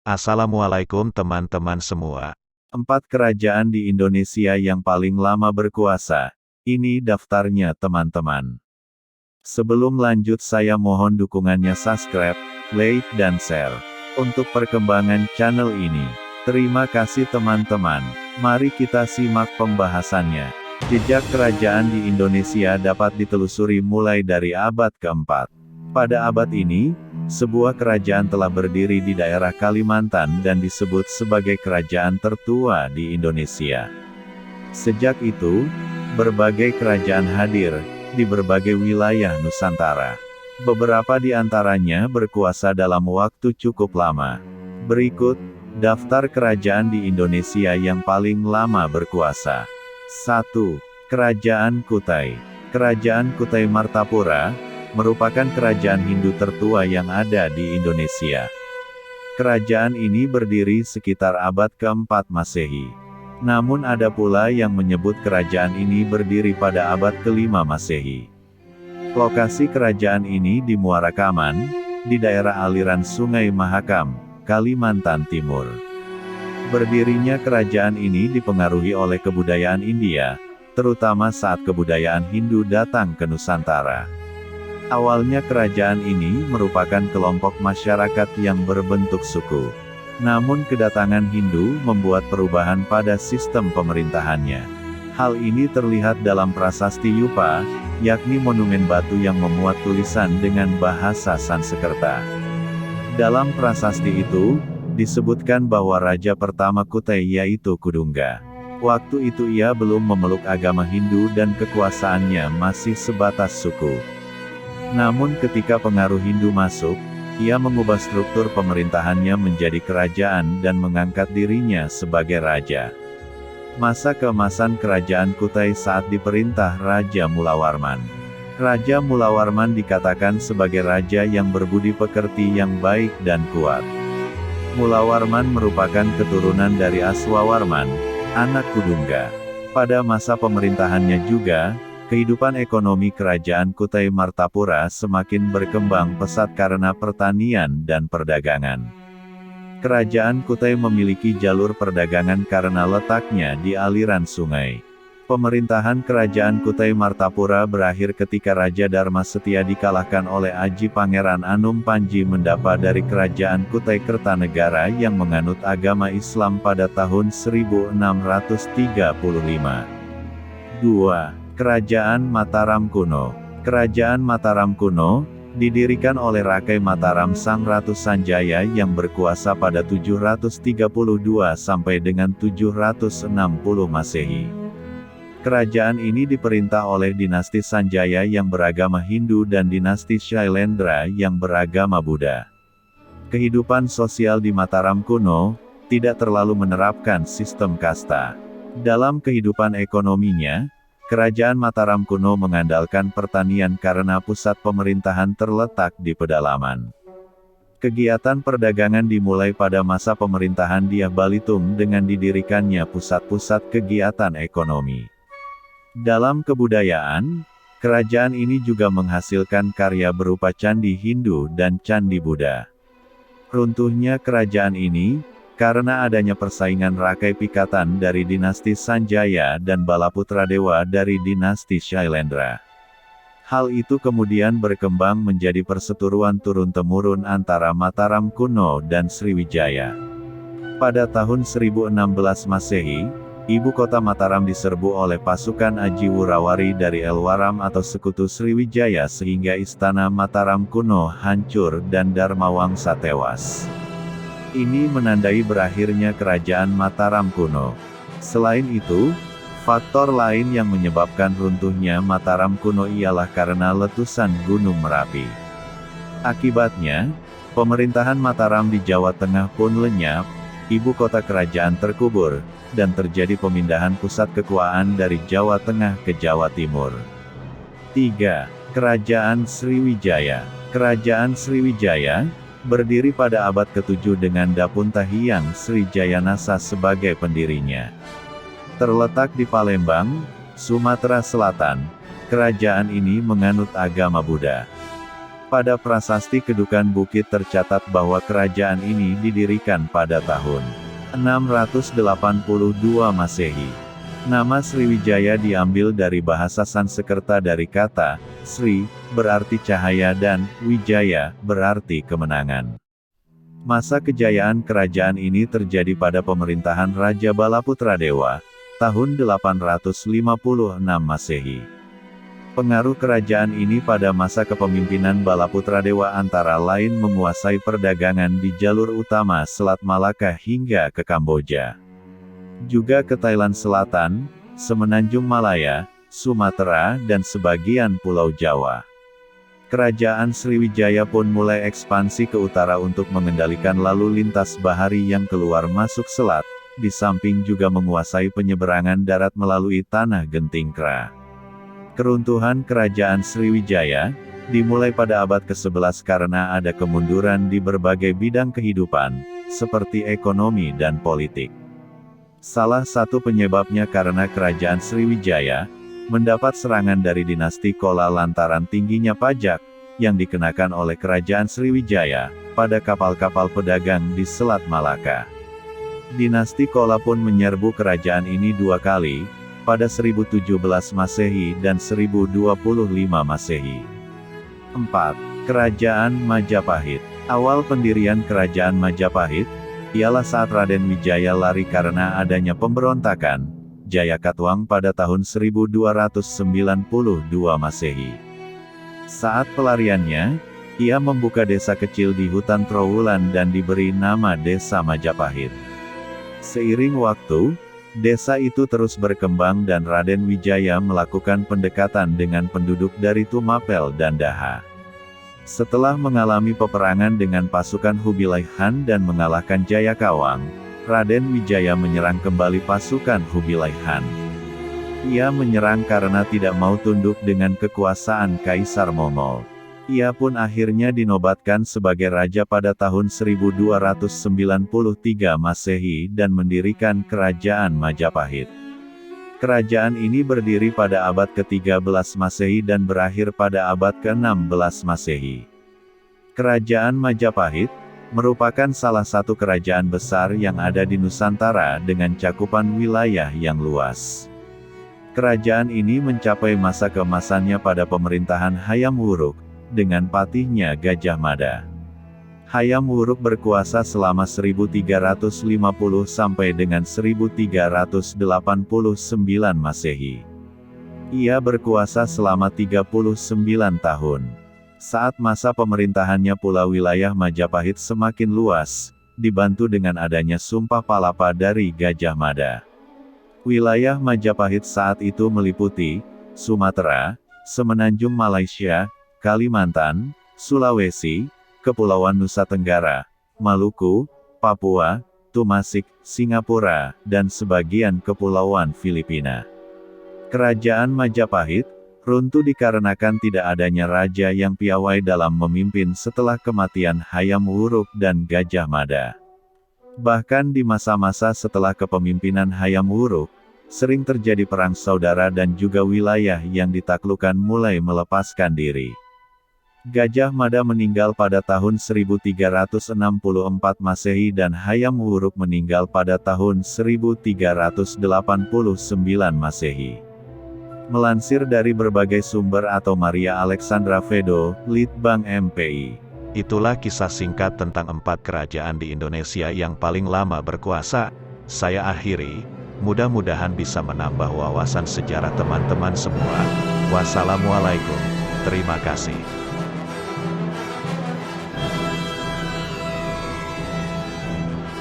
Assalamualaikum teman-teman semua. 4 kerajaan di Indonesia yang paling lama berkuasa. Ini daftarnya teman-teman. Sebelum lanjut saya mohon dukungannya subscribe, like dan share. Untuk perkembangan channel ini. Terima kasih teman-teman. Mari kita simak pembahasannya. Jejak kerajaan di Indonesia dapat ditelusuri mulai dari abad keempat. Pada abad ini, sebuah kerajaan telah berdiri di daerah Kalimantan dan disebut sebagai kerajaan tertua di Indonesia. Sejak itu, berbagai kerajaan hadir di berbagai wilayah Nusantara. Beberapa di antaranya berkuasa dalam waktu cukup lama. Berikut, daftar kerajaan di Indonesia yang paling lama berkuasa. 1. Kerajaan Kutai. Kerajaan Kutai Martapura merupakan kerajaan Hindu tertua yang ada di Indonesia. Kerajaan ini berdiri sekitar abad keempat Masehi. Namun ada pula yang menyebut kerajaan ini berdiri pada abad kelima Masehi. Lokasi kerajaan ini di Muara Kaman, di daerah aliran Sungai Mahakam, Kalimantan Timur. Berdirinya kerajaan ini dipengaruhi oleh kebudayaan India, terutama saat kebudayaan Hindu datang ke Nusantara. Awalnya kerajaan ini merupakan kelompok masyarakat yang berbentuk suku. Namun kedatangan Hindu membuat perubahan pada sistem pemerintahannya. Hal ini terlihat dalam prasasti Yupa, yakni monumen batu yang memuat tulisan dengan bahasa Sanskerta. Dalam prasasti itu, disebutkan bahwa raja pertama Kutai yaitu Kudungga. Waktu itu ia belum memeluk agama Hindu dan kekuasaannya masih sebatas suku. Namun ketika pengaruh Hindu masuk, ia mengubah struktur pemerintahannya menjadi kerajaan dan mengangkat dirinya sebagai raja. Masa keemasan kerajaan Kutai saat diperintah Raja Mulawarman. Raja Mulawarman dikatakan sebagai raja yang berbudi pekerti yang baik dan kuat. Mulawarman merupakan keturunan dari Aswawarman, anak Kudungga. Pada masa pemerintahannya juga, kehidupan ekonomi kerajaan Kutai Martapura semakin berkembang pesat karena pertanian dan perdagangan. Kerajaan Kutai memiliki jalur perdagangan karena letaknya di aliran sungai. Pemerintahan kerajaan Kutai Martapura berakhir ketika Raja Dharma Setia dikalahkan oleh Aji Pangeran Anum Panji Mendapa dari kerajaan Kutai Kertanegara yang menganut agama Islam pada tahun 1635. 2. Kerajaan Mataram Kuno. Kerajaan Mataram Kuno, didirikan oleh Rakai Mataram Sang Ratu Sanjaya yang berkuasa pada 732 sampai dengan 760 Masehi. Kerajaan ini diperintah oleh dinasti Sanjaya yang beragama Hindu dan dinasti Shailendra yang beragama Buddha. Kehidupan sosial di Mataram Kuno, tidak terlalu menerapkan sistem kasta. Dalam kehidupan ekonominya, Kerajaan Mataram Kuno mengandalkan pertanian karena pusat pemerintahan terletak di pedalaman. Kegiatan perdagangan dimulai pada masa pemerintahan Dyah Balitung dengan didirikannya pusat-pusat kegiatan ekonomi. Dalam kebudayaan, kerajaan ini juga menghasilkan karya berupa candi Hindu dan candi Buddha. Runtuhnya kerajaan ini, karena adanya persaingan Rakai Pikatan dari dinasti Sanjaya dan Balaputradewa dari dinasti Shailendra. Hal itu kemudian berkembang menjadi perseteruan turun-temurun antara Mataram Kuno dan Sriwijaya. Pada tahun 1016 Masehi, ibu kota Mataram diserbu oleh pasukan Aji Wurawari dari Elwaram atau sekutu Sriwijaya sehingga istana Mataram Kuno hancur dan Dharmawangsa tewas. Ini menandai berakhirnya kerajaan Mataram Kuno. Selain itu, faktor lain yang menyebabkan runtuhnya Mataram Kuno ialah karena letusan Gunung Merapi. Akibatnya, pemerintahan Mataram di Jawa Tengah pun lenyap, ibu kota kerajaan terkubur, dan terjadi pemindahan pusat kekuasaan dari Jawa Tengah ke Jawa Timur. 3. Kerajaan Sriwijaya. Kerajaan Sriwijaya berdiri pada abad ke-7 dengan Dapunta Hyang Srijayanasa sebagai pendirinya. Terletak di Palembang, Sumatera Selatan, kerajaan ini menganut agama Buddha. Pada prasasti Kedukan Bukit tercatat bahwa kerajaan ini didirikan pada tahun 682 Masehi. Nama Sriwijaya diambil dari bahasa Sanskerta dari kata Sri, berarti cahaya, dan Wijaya, berarti kemenangan. Masa kejayaan kerajaan ini terjadi pada pemerintahan Raja Balaputradewa, tahun 856 Masehi. Pengaruh kerajaan ini pada masa kepemimpinan Balaputradewa antara lain menguasai perdagangan di jalur utama Selat Malaka hingga ke Kamboja. Juga ke Thailand Selatan, Semenanjung Malaya, Sumatera, dan sebagian Pulau Jawa. Kerajaan Sriwijaya pun mulai ekspansi ke utara untuk mengendalikan lalu lintas bahari yang keluar masuk selat, di samping juga menguasai penyeberangan darat melalui Tanah Gentingkra. Keruntuhan kerajaan Sriwijaya dimulai pada abad ke-11 karena ada kemunduran di berbagai bidang kehidupan, seperti ekonomi dan politik. Salah satu penyebabnya karena kerajaan Sriwijaya mendapat serangan dari dinasti Chola lantaran tingginya pajak yang dikenakan oleh kerajaan Sriwijaya pada kapal-kapal pedagang di Selat Malaka. Dinasti Chola pun menyerbu kerajaan ini dua kali, pada 1017 Masehi dan 1025 Masehi. 4. Kerajaan Majapahit. Awal pendirian kerajaan Majapahit ialah saat Raden Wijaya lari karena adanya pemberontakan Jayakatwang pada tahun 1292 Masehi. Saat pelariannya, ia membuka desa kecil di hutan Trowulan dan diberi nama Desa Majapahit. Seiring waktu, desa itu terus berkembang dan Raden Wijaya melakukan pendekatan dengan penduduk dari Tumapel dan Daha. Setelah mengalami peperangan dengan pasukan Hubilai Han dan mengalahkan Jayakawang, Raden Wijaya menyerang kembali pasukan Hubilai Han. Ia menyerang karena tidak mau tunduk dengan kekuasaan Kaisar Mongol. Ia pun akhirnya dinobatkan sebagai raja pada tahun 1293 Masehi dan mendirikan Kerajaan Majapahit. Kerajaan ini berdiri pada abad ke-13 Masehi dan berakhir pada abad ke-16 Masehi. Kerajaan Majapahit merupakan salah satu kerajaan besar yang ada di Nusantara dengan cakupan wilayah yang luas. Kerajaan ini mencapai masa keemasannya pada pemerintahan Hayam Wuruk, dengan patihnya Gajah Mada. Hayam Wuruk berkuasa selama 1350 sampai dengan 1389 Masehi. Ia berkuasa selama 39 tahun. Saat masa pemerintahannya pula wilayah Majapahit semakin luas, dibantu dengan adanya Sumpah Palapa dari Gajah Mada. Wilayah Majapahit saat itu meliputi Sumatera, Semenanjung Malaysia, Kalimantan, Sulawesi, Kepulauan Nusa Tenggara, Maluku, Papua, Tumasik, Singapura, dan sebagian kepulauan Filipina. Kerajaan Majapahit runtuh dikarenakan tidak adanya raja yang piawai dalam memimpin setelah kematian Hayam Wuruk dan Gajah Mada. Bahkan di masa-masa setelah kepemimpinan Hayam Wuruk, sering terjadi perang saudara dan juga wilayah yang ditaklukkan mulai melepaskan diri. Gajah Mada meninggal pada tahun 1364 Masehi dan Hayam Wuruk meninggal pada tahun 1389 Masehi. Melansir dari berbagai sumber atau Maria Alexandra Vedo, Litbang MPI. Itulah kisah singkat tentang 4 kerajaan di Indonesia yang paling lama berkuasa. Saya akhiri, mudah-mudahan bisa menambah wawasan sejarah teman-teman semua. Wassalamualaikum, terima kasih.